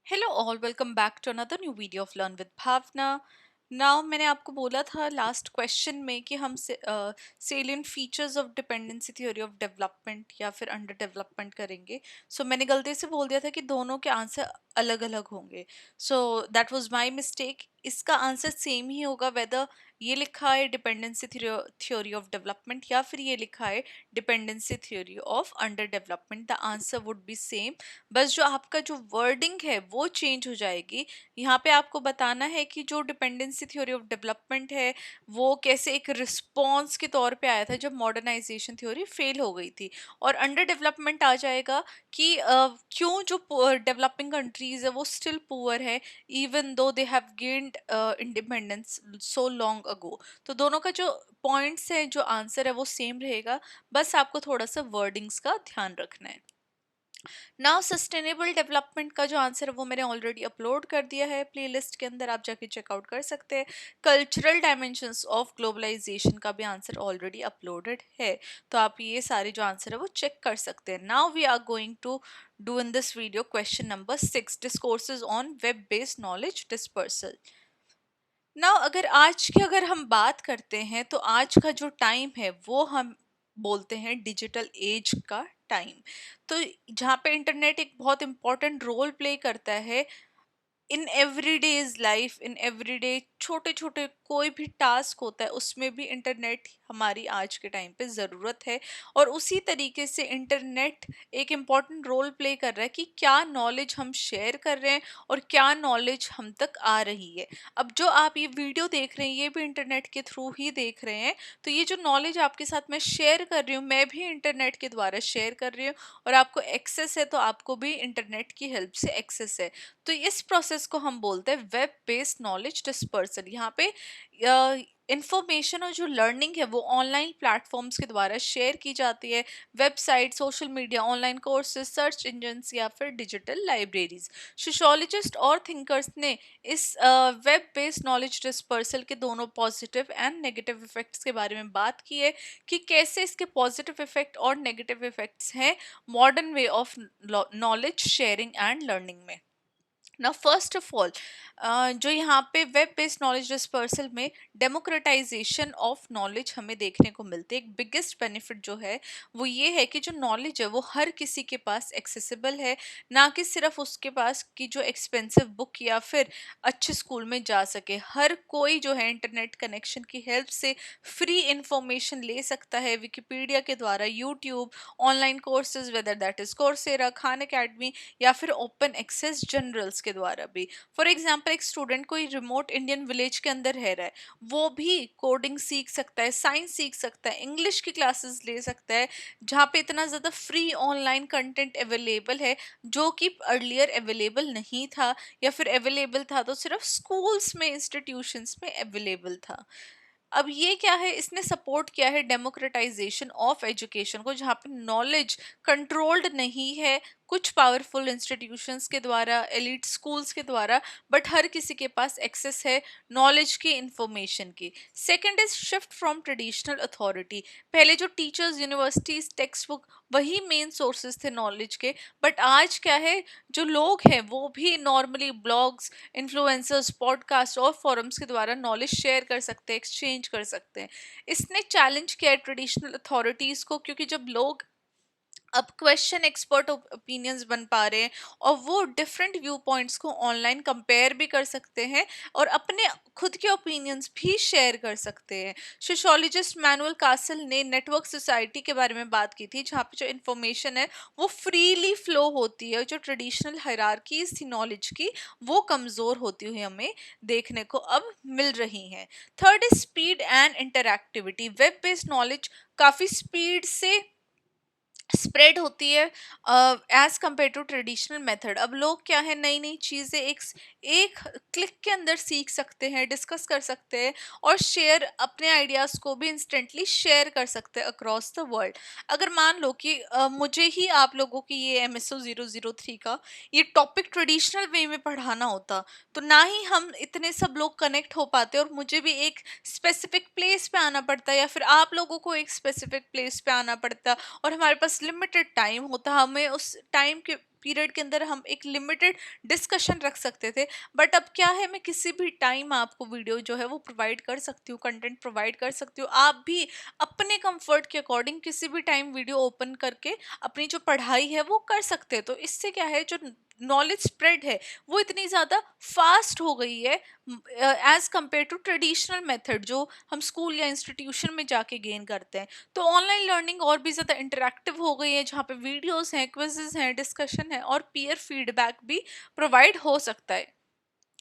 Hello all, welcome back to another new video of learn with Bhavna. Now मैंने आपको बोला था लास्ट क्वेश्चन में कि हम salient features of dependency theory of development या फिर अंडर डेवलपमेंट करेंगे। मैंने गलती से बोल दिया था कि दोनों के आंसर अलग अलग होंगे। That was my mistake. इसका आंसर सेम ही होगा, वेदर ये लिखा है डिपेंडेंसी थ्योरी ऑफ डेवलपमेंट या फिर ये लिखा है dependency theory of under development, the answer would be same. बस जो आपका जो वर्डिंग है वो चेंज हो जाएगी। यहाँ पे आपको बताना है कि जो डिपेंडेंसी थ्योरी ऑफ डेवलपमेंट है वो कैसे एक रिस्पॉन्स के तौर पे आया था जब मॉडर्नाइजेशन थ्योरी फेल हो गई थी। और अंडर डेवलपमेंट आ जाएगा कि क्यों जो डेवलपिंग कंट्रीज है वो स्टिल पुअर है even though they have gained independence so long ago. तो दोनों का जो पॉइंट्स है, जो आंसर है वो सेम रहेगा। बस आपको थोड़ा सा वर्डिंग्स का ध्यान रखना है। नाउ सस्टेनेबल डेवलपमेंट का जो आंसर है वो मैंने ऑलरेडी अपलोड कर दिया है प्लेलिस्ट के अंदर, आप जाके चेकआउट कर सकते हैं। कल्चरल डायमेंशंस ऑफ ग्लोबलाइजेशन का भी आंसर ऑलरेडी अपलोडेड है, तो आप ये सारे जो आंसर है वो चेक कर सकते हैं। Now we are going to do in this video question number 6, discourses on web based knowledge dispersal. Now अगर हम बात करते हैं तो आज का जो टाइम है वो हम बोलते हैं डिजिटल एज का टाइम। तो जहाँ पे इंटरनेट एक बहुत इंपॉर्टेंट रोल प्ले करता है इन एवरीडेज लाइफ, इन एवरीडे छोटे छोटे कोई भी टास्क होता है उसमें भी इंटरनेट हमारी आज के टाइम पे ज़रूरत है। और उसी तरीके से इंटरनेट एक इम्पॉर्टेंट रोल प्ले कर रहा है कि क्या नॉलेज हम शेयर कर रहे हैं और क्या नॉलेज हम तक आ रही है। अब जो आप ये वीडियो देख रहे हैं ये भी इंटरनेट के थ्रू ही देख रहे हैं, तो ये जो नॉलेज आपके साथ मैं शेयर कर रही हूँ मैं भी इंटरनेट के द्वारा शेयर कर रही हूँ, और आपको एक्सेस है तो आपको भी इंटरनेट की हेल्प से एक्सेस है। तो इस प्रोसेस को हम बोलते हैं वेब बेस्ड नॉलेज डिस्पर्सल। यहाँ पे इंफॉर्मेशन और जो लर्निंग है वो ऑनलाइन प्लेटफॉर्म्स के द्वारा शेयर की जाती है। Website, social media, online courses, search engines या फिर डिजिटल लाइब्रेरीज। सोशियोलॉजिस्ट और थिंकर्स ने इस वेब बेस्ड नॉलेज डिस्पर्सल के दोनों पॉजिटिव एंड नेगेटिव इफेक्ट्स के बारे में बात की है कि कैसे इसके पॉजिटिव इफेक्ट और नेगेटिव इफेक्ट्स हैं modern way of knowledge sharing and learning में। ना फर्स्ट ऑफ ऑल, जो यहाँ पे वेब बेस्ड नॉलेज डिस्पर्सल में डेमोक्रेटाइजेशन ऑफ नॉलेज हमें देखने को मिलती है। एक बिगेस्ट बेनिफिट जो है वो ये है कि जो नॉलेज है वो हर किसी के पास एक्सेसिबल है, ना कि सिर्फ उसके पास की जो एक्सपेंसिव बुक या फिर अच्छे स्कूल में जा सके। हर कोई जो है इंटरनेट कनेक्शन की हेल्प से फ्री इंफॉर्मेशन ले सकता है, विकिपीडिया के द्वारा, YouTube, online courses whether that is Coursera, Khan academy या फिर ओपन एक्सेस जर्नल्स के द्वारा भी। फॉर एग्जांपल एक स्टूडेंट कोई रिमोट इंडियन विलेज के अंदर रह रहा है, वो भी कोडिंग सीख सकता है, साइंस सीख सकता है, इंग्लिश की क्लासेस ले सकता है, जहाँ पे इतना ज़्यादा फ्री ऑनलाइन कंटेंट अवेलेबल है जो कि अर्लियर अवेलेबल नहीं था, या फिर अवेलेबल था तो सिर्फ स्कूल्स में, इंस्टीट्यूशंस में अवेलेबल था। अब ये क्या है, इसने सपोर्ट किया है डेमोक्रेटाइजेशन ऑफ एजुकेशन को, जहाँ पे नॉलेज कंट्रोल्ड नहीं है कुछ पावरफुल इंस्टीट्यूशंस के द्वारा, एलिट स्कूल्स के द्वारा, बट हर किसी के पास एक्सेस है नॉलेज की, इंफॉर्मेशन की। Second is shift from traditional authority. पहले जो टीचर्स, यूनिवर्सिटीज, टेक्स्ट बुक वही मेन सोर्सेज थे नॉलेज के, बट आज क्या है, जो लोग हैं वो भी नॉर्मली ब्लॉग्स, इन्फ्लुएंसर्स, पॉडकास्ट और फोरम्स के द्वारा नॉलेज शेयर कर सकते हैं, एक्सचेंज कर सकते हैं। इसने चैलेंज किया ट्रेडिशनल अथॉरिटीज़ को, क्योंकि जब लोग अब क्वेश्चन एक्सपर्ट ओपिनियंस बन पा रहे हैं और वो डिफरेंट व्यू पॉइंट्स को ऑनलाइन कंपेयर भी कर सकते हैं और अपने खुद के ओपिनियंस भी शेयर कर सकते हैं। सोशोलॉजिस्ट मैनुअल कासल ने नेटवर्क सोसाइटी के बारे में बात की थी, जहाँ पे जो इन्फॉर्मेशन है वो फ्रीली फ्लो होती है, जो ट्रेडिशनल हायरार्कीज थी नॉलेज की वो कमज़ोर होती हुई हमें देखने को अब मिल रही हैं। Third is speed and interactivity. Web based knowledge काफ़ी स्पीड से स्प्रेड होती है as compare to traditional method. अब लोग क्या है, नई नई चीज़ें एक क्लिक के अंदर सीख सकते हैं, डिस्कस कर सकते हैं और शेयर अपने आइडियाज़ को भी इंस्टेंटली शेयर कर सकते हैं अक्रॉस द वर्ल्ड। अगर मान लो कि मुझे ही आप लोगों की ये MSO 003 का ये टॉपिक ट्रेडिशनल वे में पढ़ाना होता तो ना ही हम इतने सब लोग कनेक्ट हो पाते, और मुझे भी एक स्पेसिफिक प्लेस पे आना पड़ता या फिर आप लोगों को एक स्पेसिफिक प्लेस पे आना पड़ता, और हमारे पास लिमिटेड टाइम होता, हमें उस टाइम के पीरियड के अंदर हम एक लिमिटेड डिस्कशन रख सकते थे, बट अब क्या है, मैं किसी भी टाइम आपको वीडियो जो है वो प्रोवाइड कर सकती हूँ, कंटेंट प्रोवाइड कर सकती हूँ। आप भी अपने कंफर्ट के अकॉर्डिंग किसी भी टाइम वीडियो ओपन करके अपनी जो पढ़ाई है वो कर सकते हैं। तो इससे क्या है, जो नॉलेज स्प्रेड है वो इतनी ज़्यादा फास्ट हो गई है as compare to traditional method जो हम स्कूल या इंस्टीट्यूशन में जाके गेन करते हैं। तो ऑनलाइन लर्निंग और भी ज़्यादा इंटरेक्टिव हो गई है, जहाँ पे वीडियोस हैं, क्विजेज हैं, डिस्कशन है और पीयर फीडबैक भी प्रोवाइड हो सकता है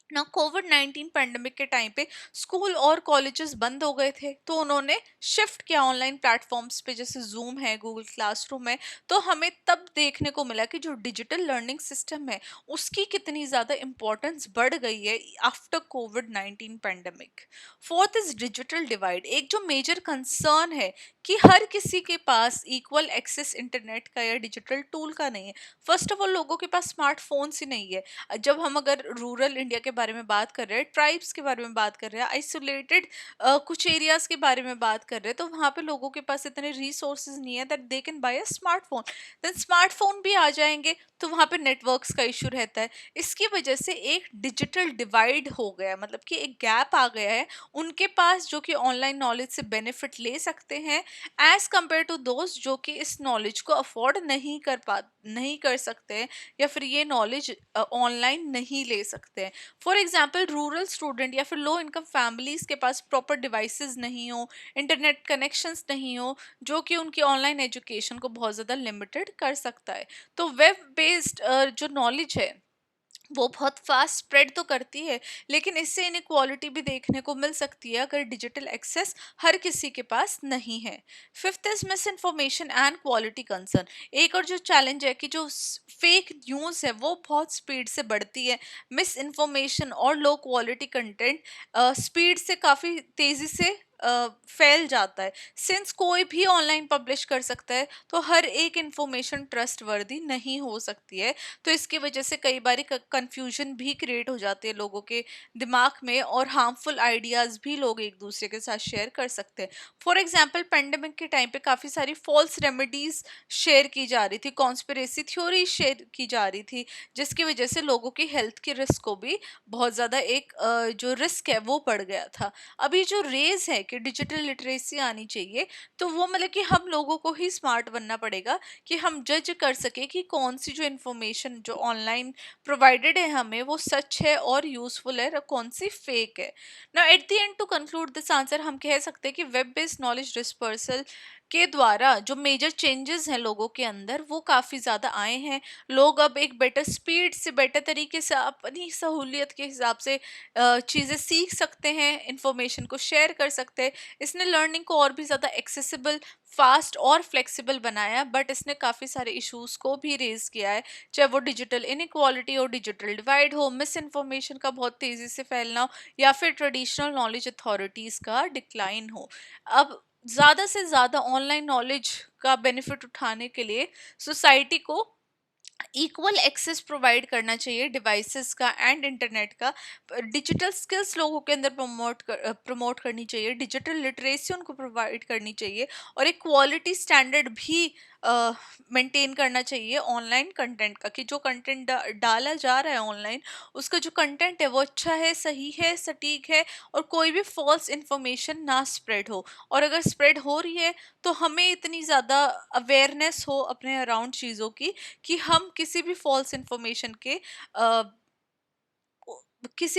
ना। कोविड-19 पैंडेमिक के टाइम पे स्कूल और कॉलेजेस बंद हो गए थे, तो उन्होंने शिफ्ट किया ऑनलाइन प्लेटफॉर्म्स पे, जैसे जूम है, गूगल क्लासरूम है। तो हमें तब देखने को मिला कि जो डिजिटल लर्निंग सिस्टम है उसकी कितनी ज़्यादा इंपॉर्टेंस बढ़ गई है after covid pandemic. Fourth is digital divide. एक जो मेजर कंसर्न है कि हर किसी के पास इक्वल एक्सेस इंटरनेट का या डिजिटल टूल का नहीं है। फर्स्ट ऑफ ऑल, लोगों के पास स्मार्टफोन्स ही नहीं है। जब हम अगर रूरल इंडिया के बारे में बात कर रहे हैं, ट्राइब्स के बारे में बात कर रहे हैं, आइसोलेटेड कुछ एरियाज के बारे में बात कर रहे हैं, तो वहाँ पे लोगों के पास इतने रिसोर्सेज नहीं है that they can buy a smartphone. Then smartphone भी आ जाएंगे तो वहाँ पे नेटवर्क्स का इशू रहता है। इसकी वजह से एक डिजिटल डिवाइड हो गया, मतलब कि एक गैप आ गया है उनके पास जो कि ऑनलाइन नॉलेज से बेनिफिट ले सकते हैं, एज कंपेयर टू दोस्त जो कि इस नॉलेज को अफोर्ड नहीं कर सकते हैं, या फिर ये नॉलेज ऑनलाइन नहीं ले सकते हैं। फॉर एग्जाम्पल, रूरल स्टूडेंट या फिर लो इनकम फैमिलीज के पास प्रॉपर डिवाइसेस नहीं हो, इंटरनेट कनेक्शंस नहीं हो, जो कि उनकी ऑनलाइन एजुकेशन को बहुत ज़्यादा लिमिटेड कर सकता है। तो वेब बेस्ड जो नॉलेज है वो बहुत फास्ट स्प्रेड तो करती है, लेकिन इससे इनक्वालिटी भी देखने को मिल सकती है अगर डिजिटल एक्सेस हर किसी के पास नहीं है। Fifth is miss information and quality concern. एक और जो चैलेंज है कि जो फेक न्यूज़ है वो बहुत स्पीड से बढ़ती है। मिस इन्फॉर्मेशन और लो क्वालिटी कंटेंट स्पीड से काफ़ी तेज़ी से फैल जाता है। सिंस कोई भी ऑनलाइन पब्लिश कर सकता है, तो हर एक इंफॉर्मेशन ट्रस्टवर्दी नहीं हो सकती है। तो इसकी वजह से कई बार कंफ्यूजन भी क्रिएट हो जाती है लोगों के दिमाग में, और हार्मफुल आइडियाज भी लोग एक दूसरे के साथ शेयर कर सकते हैं। फॉर एग्जांपल, पेंडेमिक के टाइम पे काफ़ी सारी फॉल्स रेमेडीज शेयर की जा रही थी, कॉन्स्पिरेसी थ्योरी शेयर की जा रही थी, जिसकी वजह से लोगों की हेल्थ के रिस्क को भी बहुत ज़्यादा एक जो रिस्क है वो बढ़ गया था। अभी जो रेज है कि डिजिटल लिटरेसी आनी चाहिए, तो वो मतलब कि हम लोगों को ही स्मार्ट बनना पड़ेगा कि हम जज कर सके कि कौन सी जो इन्फॉर्मेशन जो ऑनलाइन प्रोवाइडेड है हमें वो सच है और यूजफुल है, और कौन सी फेक है। ना at the end, to conclude this answer, हम कह सकते हैं कि वेब बेस्ड नॉलेज डिस्पर्सल के द्वारा जो मेजर चेंजेस हैं लोगों के अंदर वो काफ़ी ज़्यादा आए हैं। लोग अब एक बेटर स्पीड से, बेटर तरीके से अपनी सहूलियत के हिसाब से चीज़ें सीख सकते हैं, इंफॉर्मेशन को शेयर कर सकते हैं। इसने लर्निंग को और भी ज़्यादा एक्सेसिबल, फास्ट और फ्लेक्सिबल बनाया, बट इसने काफ़ी सारे इश्यूज को भी रेज किया है, चाहे वो डिजिटल इनक्वालिटी हो, डिजिटल डिवाइड हो, मिस इन्फॉर्मेशन का बहुत तेज़ी से फैलना हो, या फिर ट्रेडिशनल नॉलेज अथॉरिटीज़ का डिक्लाइन हो। अब ज़्यादा से ज़्यादा ऑनलाइन नॉलेज का बेनिफिट उठाने के लिए सोसाइटी को इक्वल एक्सेस प्रोवाइड करना चाहिए डिवाइसेस का एंड इंटरनेट का। डिजिटल स्किल्स लोगों के अंदर प्रमोट करनी चाहिए, डिजिटल लिटरेसी उनको प्रोवाइड करनी चाहिए, और एक क्वालिटी स्टैंडर्ड भी मेंटेन करना चाहिए ऑनलाइन कंटेंट का, कि जो कंटेंट डाला जा रहा है ऑनलाइन, उसका जो कंटेंट है वो अच्छा है, सही है, सटीक है, और कोई भी फॉल्स इंफॉर्मेशन ना स्प्रेड हो। और अगर स्प्रेड हो रही है तो हमें इतनी ज़्यादा अवेयरनेस हो अपने अराउंड चीज़ों की कि हम अ, किसी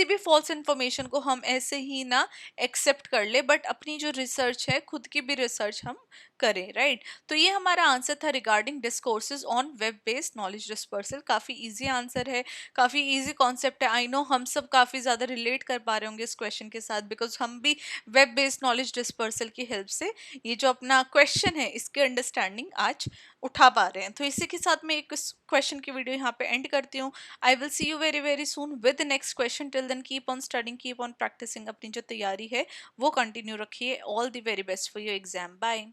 भी फॉल्स इंफॉर्मेशन को हम ऐसे ही ना एक्सेप्ट कर ले, बट अपनी जो रिसर्च है, खुद की भी रिसर्च हम करें, राइट। तो ये हमारा आंसर था regarding discourses on web based knowledge dispersal. काफ़ी इजी आंसर है, काफ़ी इजी कॉन्सेप्ट है। आई नो हम सब काफ़ी ज़्यादा रिलेट कर पा रहे होंगे इस क्वेश्चन के साथ, बिकॉज हम भी वेब बेस्ड नॉलेज डिस्पर्सल की हेल्प से ये जो अपना क्वेश्चन है इसके अंडरस्टैंडिंग आज उठा पा रहे हैं। तो इसी के साथ मैं एक क्वेश्चन की वीडियो यहाँ पे एंड करती हूँ। I will see you very very soon with the next question. Till then, keep on studying, keep on practicing. अपनी जो तैयारी है वो कंटिन्यू रखिए। All the very best for your exam. Bye.